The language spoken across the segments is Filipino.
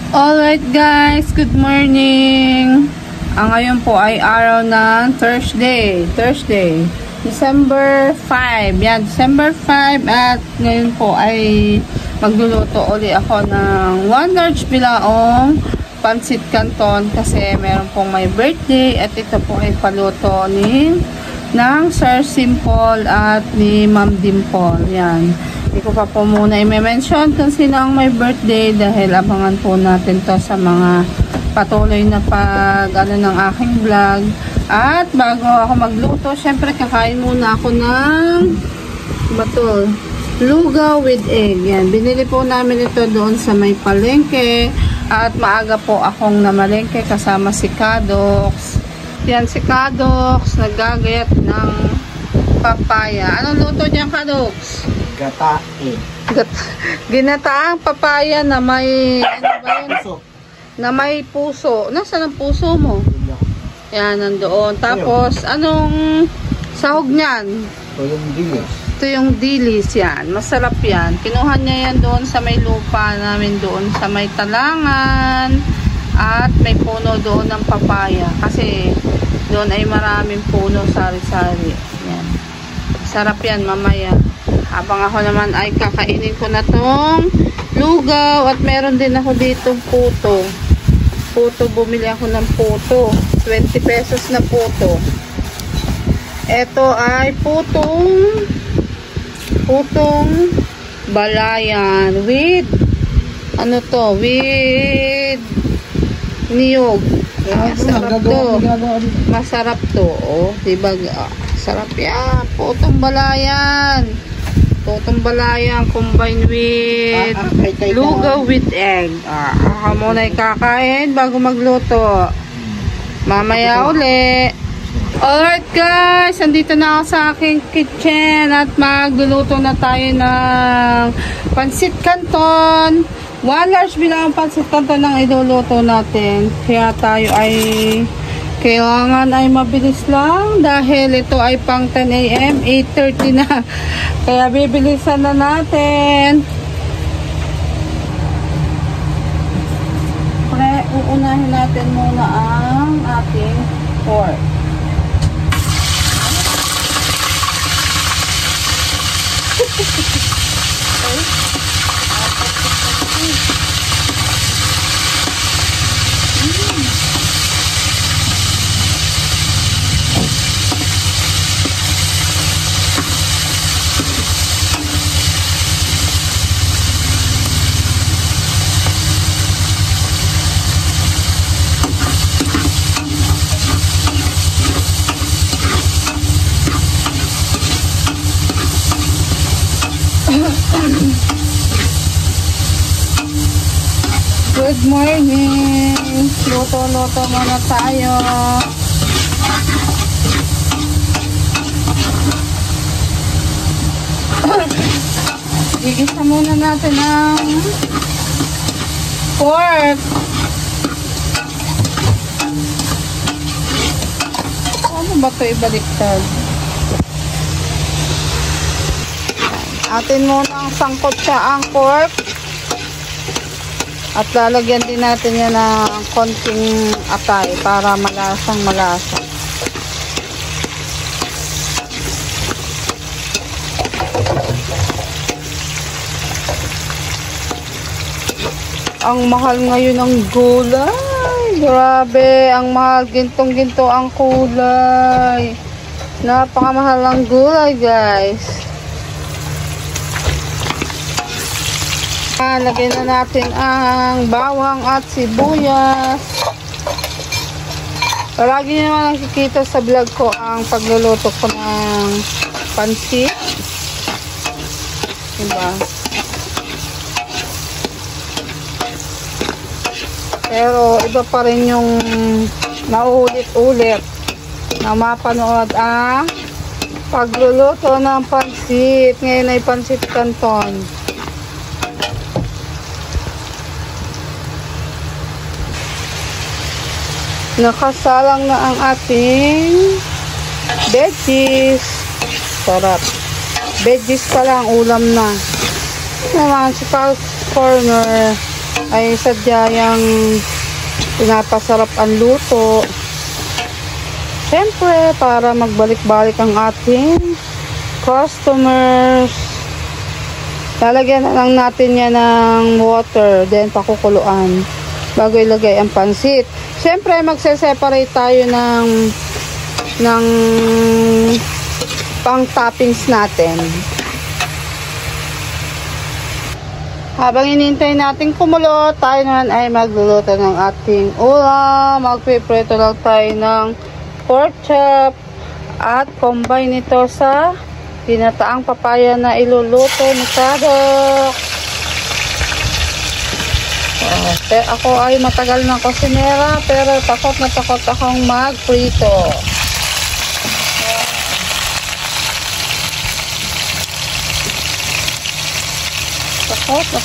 Alright guys, good morning. Ngayon po ay araw ng Thursday, December 5. Yan, December 5 at ngayon po ay magluluto uli ako ng 1 large bilaong pancit canton kasi meron pong may birthday at ito po ay paluto ng Sir Simple at ni Ma'am Dimple. Yan. Hindi ko pa po muna i-mention kung sino ang may birthday dahil abangan po natin to sa mga patuloy na ng aking vlog. At bago ako magluto, syempre kakain muna ako ng lugaw with egg. Yan. Binili po namin ito doon sa may palengke at maaga po akong namalengke kasama si Kadox. Yan si Kadox, naggagayat ng papaya. Anong luto niya, Kadox? Ginataang papaya na may puso. Na may puso. Nasaan ang puso mo? Yan, nandoon. Tapos, anong sahog niyan? Ito yung dilis. Ito yung dilis yan. Masarap yan. Kinuha niya yan doon sa may lupa namin doon sa may talangan. At may puno doon ng papaya. Kasi doon ay maraming puno, sari-sari. Yan. Sarap yan mamaya. Habang ako naman ay kakainin ko na tong lugaw. At meron din ako dito puto. Bumili ako ng puto. 20 pesos na puto. Ito ay putong balayan with with niyog. Masarap to. Oh, diba? Sarap yan. Putong balayan combined with lugaw with egg. Ako muna kakain bago magluto. Mamaya uli. Alright guys, andito na ako sa aking kitchen at magluluto na tayo ng pancit canton. 1 large bilang pancit canton ang iluluto natin. Kaya tayo ay kailangan ay mabilis lang dahil ito ay pang 10 AM, 8:30 na. Kaya bibilisan na natin. Uunahin natin muna ang ating pork. Good morning! Luto-luto muna tayo. Igisa muna natin ang pork. Ano ba ito ibaliktad? Atin muna ang sangkot sa ang pork. At lalagyan din natin yan ng konting atay para malasang malasa. Ang mahal ngayon ng gulay. Grabe, ang mahal. Gintong-ginto ang kulay. Napakamahal ang gulay, guys. Lagyan na natin ang bawang at sibuyas. Palagi naman nakikita sa vlog ko ang pagluluto ko ng pancit. Diba? Pero iba pa rin yung nauulit-ulit na mapanood ang pagluluto ng pancit. Ngayon ay pancit canton. Nakasalang na ang ating veggies. Sarap. Veggies pa lang, ulam na. Naman si Carl's Corner. ay sadyang pinapasarap ang luto. Siyempre, para magbalik-balik ang ating customers. Lalagyan na lang natin yan ng water, then pakukuluan bago ilagay ang pansit. Siyempre, magse-separate tayo ng pang toppings natin. Habang inintay natin kumulo, tayo naman ay magluluto ng ating ulam. Magpiprito lang tayo ng pork chop at combine ito sa ginataang papaya na iluluto ni Kadok. Ako ay matagal na kusinera, pero takot na takot akong magprito.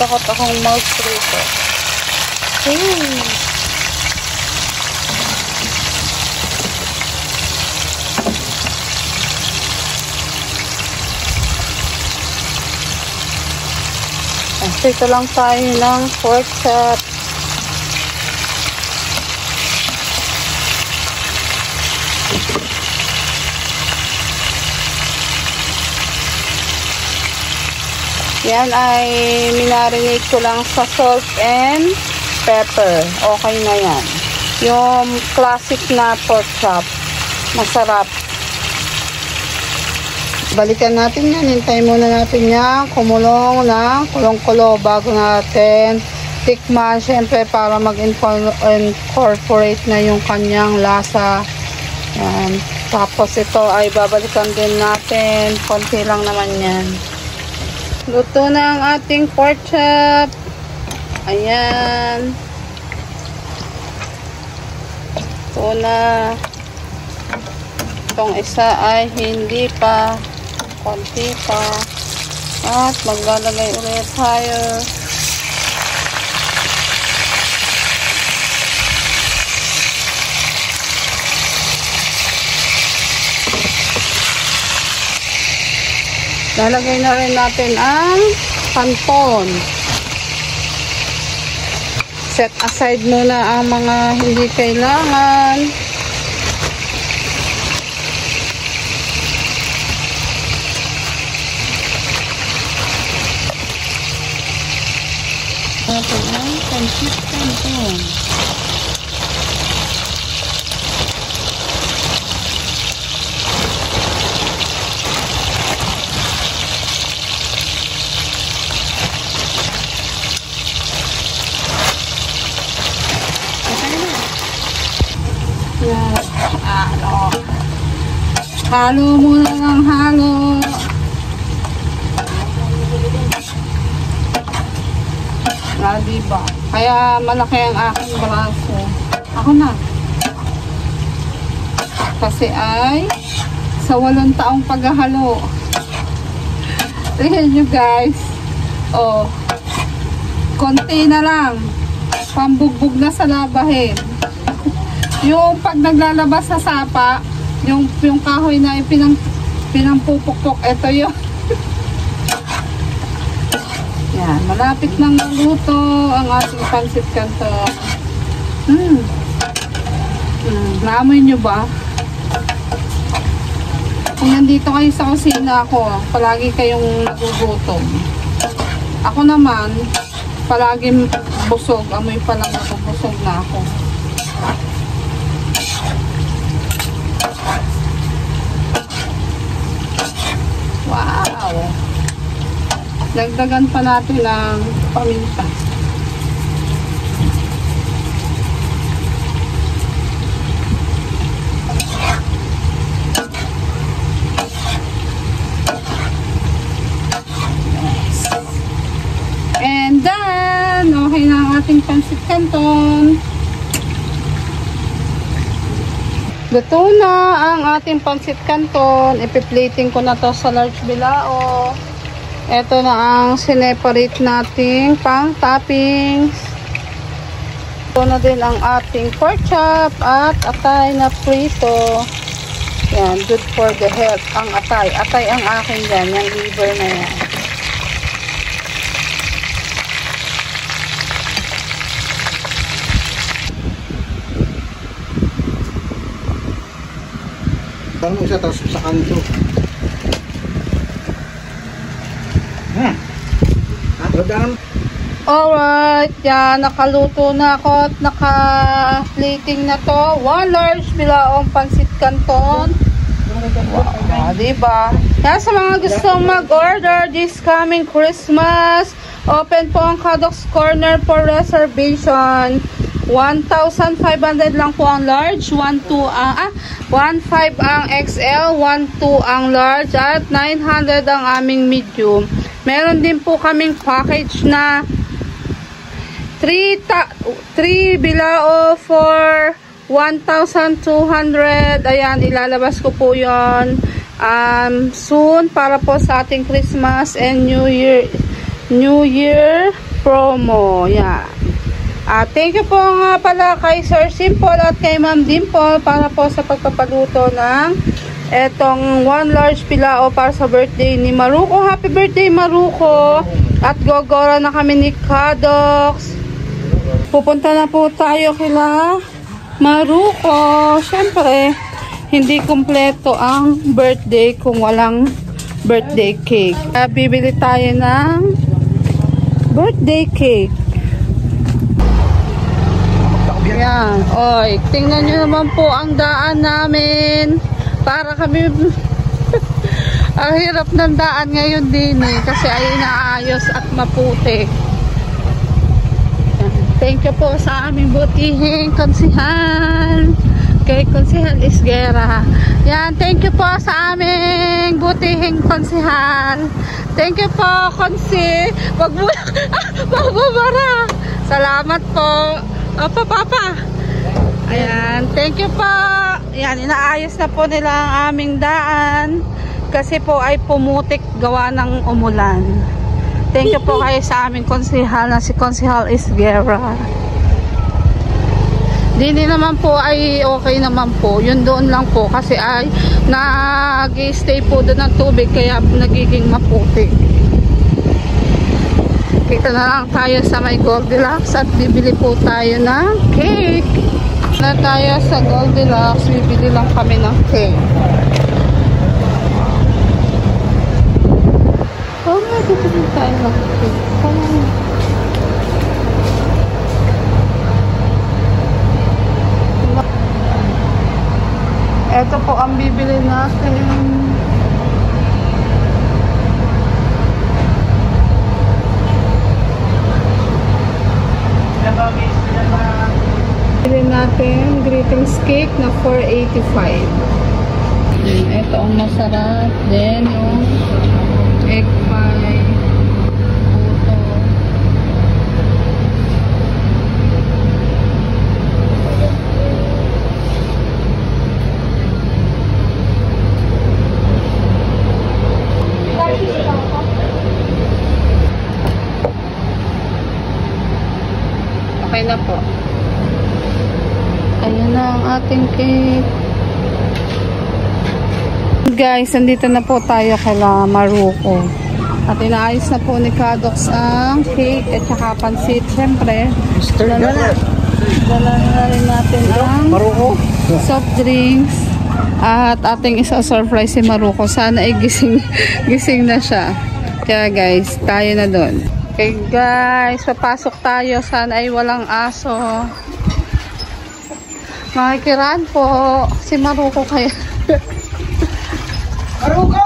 Takot akong magprito. Prito lang tayo ng pork chop. Yan ay minarinate ko lang sa salt and pepper. Okay na yan. Yung classic na pork chop. Masarap. Balikan natin yan. Hintayin muna natin yan. Kumulong ng kulong-kulo bago natin tikman. Siyempre para mag-incorporate na yung kanyang lasa. Yan. Tapos ito ay babalikan din natin. Konti lang naman yan. Luto na ang ating pork chop. Ayan. Ito na. Itong isa ay hindi pa. Konti pa. At maglalagay ulit tayo. Lalagay na rin natin ang canton. Set aside muna ang mga hindi kailangan. Natin ang pancit canton. Halo muna ng halo. Diba? Kaya malaki ang aking braso. Ako na. Kasi ay sa 8 taong paghahalo. Tingnan nyo guys. Oh. Konti na lang. Pambugbog na sa labahin. Yung pag naglalabas sa sapa, yung kahoy na pinampupukpok, ito yun. Yan, malapit nang maluto ang ating pancit canton. Naamoy nyo ba? Kung nandito kayo sa kusina ako, palagi kayong nagugutom. Ako naman, palagi busog. Amoy pa lang ako, busog na ako. Wow! Dagdagan pa natin ng paminta. Yes. And then, okay na ang ating pancit canton. Luto na ang ating pancit canton. Ipi-plating ko na to sa large bilao. Ito na ang sineparate nating pang toppings. Ito na din ang ating pork chop at atay na prito. Yan, good for the health. Ang atay. Atay ang akin yan. Yung liver na yan. Parang mo isa tapos sa kanto. Alright, yan, nakaluto na ako at naka-plating na to. 1 large bilaong pansit canton. Wow, diba? Yan, sa mga gustong mag-order this coming Christmas, open po ang Kadok's Corner for reservation. 1,500 lang po ang large, 1,500 ang XL, 1,200 ang large, at 900 ang aming medium. Meron din po kaming package na 3 bilao for 1,200. Ayan, ilalabas ko po yon soon para po sa ating Christmas and New Year promo. Yan. Thank you po nga pala kay Sir Simple at kay Ma'am Dimple para po sa pagpapaluto ng etong 1 large pilao para sa birthday ni Maruko. Happy birthday, Maruko! At gogora na kami ni Kadok's. Pupunta na po tayo kila Maruko. Siyempre, hindi kumpleto ang birthday kung walang birthday cake. Bibili tayo ng birthday cake. Yan. Oy, tingnan nyo naman po ang daan namin. Para kami ang hirap ng daan ngayon din kasi ay inaayos at maputik. Thank you po sa aming butihing konsihal. Kay Konsihal Isguera. Yan, thank you po sa aming butihing konsihal. Thank you po, Konsi. Wag mo magbubara. Salamat po. Opo, Papa. Ayan, thank you po. Yan, inaayos na po nila ang aming daan kasi po ay pumutik gawa ng umulan. Thank you po kayo sa aming konsihal na si Konsihal Isguera. Dini naman po ay okay naman po. Yun doon lang po kasi ay nag-stay po doon ng tubig kaya nagiging maputik. Kita na lang tayo sa may Goldilocks at bibili po tayo ng cake. Na tayo sa Goldilocks, bibili lang kami ng cake. Oh, bibili tayo ng cake. Ito po ang bibili natin. Bili natin greetings cake na 485. Ito ang masarap. Then yung egg pie, puto. Okay na po. Ayan na ang ating cake. Guys, nandito na po tayo kala Maruko. At inaayos na po ni Kadok's ang cake at saka pansit. Siyempre, dala na rin natin ang Maruko. soft drinks. At ating isa-surprise si Maruko. Sana ay gising na siya. Kaya guys, tayo na doon. Okay guys, papasok tayo. Sana ay walang aso. Makikiraan po si Maruko kaya. Maruko!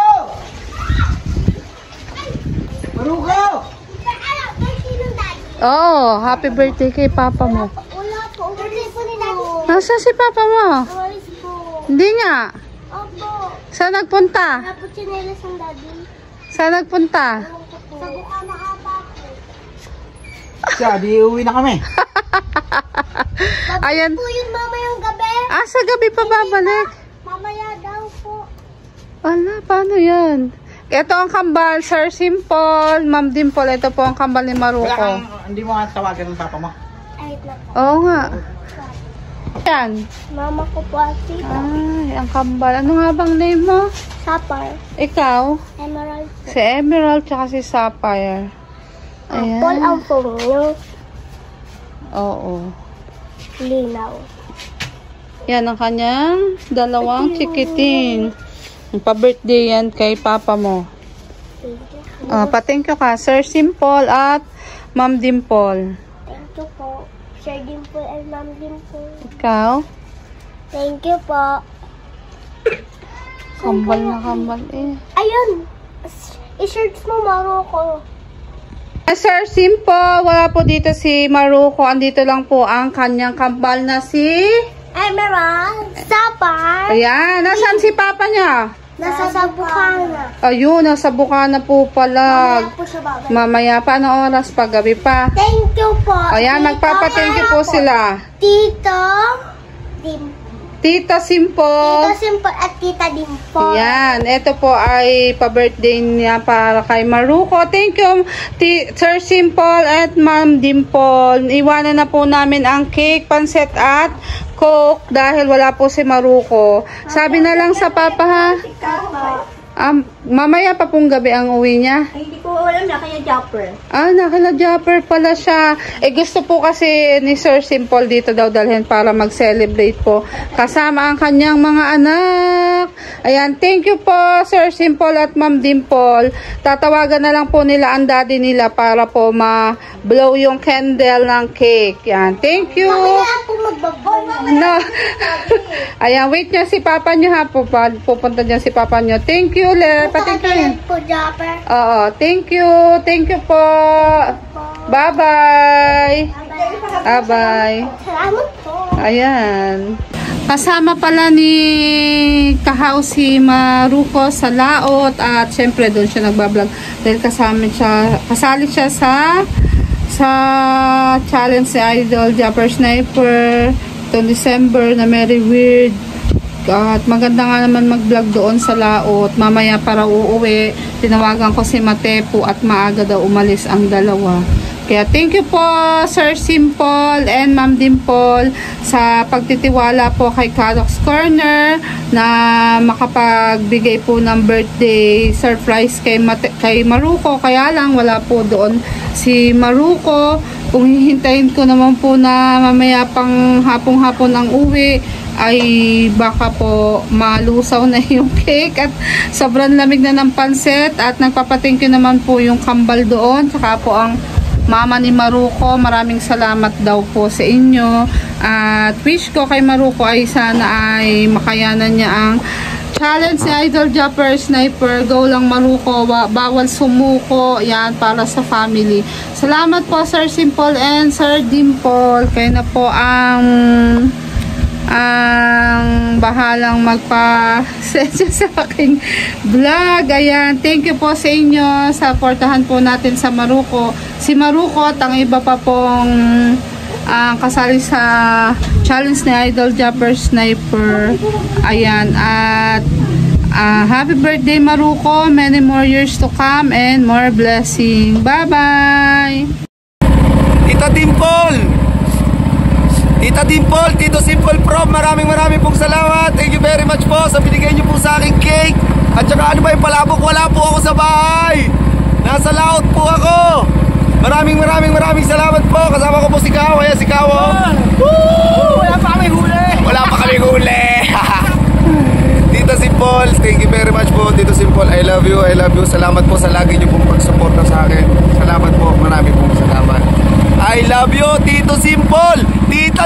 Maruko! Oh, happy birthday kay Papa mo. Wala po. Birthday po ni Daddy. Nasaan si Papa mo? Awalis po. Hindi nga. Opo. Saan nagpunta? Wala po chinelas ng Daddy. Saan nagpunta? Sa buka na ata po. Siya, di uwi na kami. Ayan. Po yun mamayang gabi. Sa gabi pa babalik. Mamaya daw po. Wala, paano yan? Ito ang kambal, Sir Simple, Ma'am Dimple. Ito po ang kambal ni Wala Maruko. kang, hindi mo nga tawagan ng papa mo. Ay, na po. Oo nga. Yan. Mama ko po at tita. Ay, ang kambal. Ano nga bang name mo? Sapphire. Ikaw? Emerald po. Si Emerald tsaka si Sapphire. Ayan. Paul ang phone. Yung Oo. linaw. Yan ang kanyang dalawang chikiting. Pa-birthday yan kay papa mo. Pa-thank you ka, Sir Simple at Ma'am Dimple. Thank you po. Sir Dimple and Ma'am Dimple. Ikaw? Thank you po. Kambal na kambal eh. Ayun! I-search mo Maroko. Sir Simple, wala po dito si Maruko. Andito lang po ang kanyang kambal na si... Emerald. Sapar. Ayan, nasaan si papa niya? Nasa Bukana. Ayun, nasa Bukana po pala. Mamaya po siya babalik. Mamaya pa, anong oras? Paggabi pa. Thank you po. Ayan, Tito magpapa-thank you po Maroko. sila. Tito Tita Simple. Simple at Tita Dimple. Yan, ito po ay pa-birthday niya para kay Maruko. Thank you, Sir Simple at Ma'am Dimple. Iwanan na po namin ang cake, panset at coke dahil wala po si Maruko. Sabi na lang sa papa ha. Mamaya pa pong gabi ang uwi niya. Ay, hindi ko alam na kaya Japper. Nakala-japper pala siya. Gusto po kasi ni Sir Simple dito daw dalhin para mag-celebrate po. Kasama ang kanyang mga anak. Ayan, thank you po Sir Simple at Ma'am Dimple. Tatawagan na lang po nila ang daddy nila para po ma-blow yung candle ng cake. Yan, thank you. Mamaya ako magbabay. No. Ayan, wait nyo si papa nyo ha. Pupunta dyan si papa nyo. Thank you ulit. Thank you. Po, Japper. Oo, thank you. Thank you po. Bye-bye. Bye-bye. Salamat po. Ayan. Kasama pala ni Kahouse si Maruko sa laot at syempre doon siya nagbablog dahil kasali siya sa challenge si Idol Japper Sniper itong December na Merry Weird. At maganda nga naman mag-vlog doon sa laot. Mamaya para uuwi, tinawagan ko si Matepo at maaga daw umalis ang dalawa. Kaya thank you po Sir Simple and Ma'am Dimple sa pagtitiwala po kay Carrox Corner na makapagbigay po ng birthday surprise kay Maruko. Kaya lang wala po doon si Maruko. Kung hihintayin ko naman po na mamaya pang hapong-hapon ang uwi, ay baka po malusaw na yung cake at sobrang lamig na ng pansit at nagpapating ko naman po yung kambal doon tsaka po ang mama ni Maruko. Maraming salamat daw po sa inyo at wish ko kay Maruko ay sana ay makayanan niya ang challenge ni Idol Japper Sniper. Go lang Maruko, bawal sumuko. Yan para sa family. Salamat po Sir Simple and Sir Dimple. Kayo na po ang bahalang magpa-sensya sa aking vlog. Ayan, thank you po sa inyo. Supportahan po natin sa Maruko. Si Maruko at ang iba pa pong kasali sa challenge ni Idol Japper Sniper. Ayan, at happy birthday Maruko. Many more years to come and more blessing. Bye-bye! Tita Dimple! Tita Dimple, Tito Simple Pro, maraming pong salamat. Thank you very much po sa binigay niyo po sa aking cake. At saka ano ba yung palabok, wala po ako sa bahay. Nasa laot po ako. Maraming salamat po. Kasama ko po si Kao. Ayan si Kao. Wala pa kami huli. Wala pa kami huli. Tita Simple, thank you very much po. Tito Simple, I love you. Salamat po sa lagi niyo pong pagsuporta sa akin. Salamat po, marami pong salamat. I love you, Tito Simple, Tita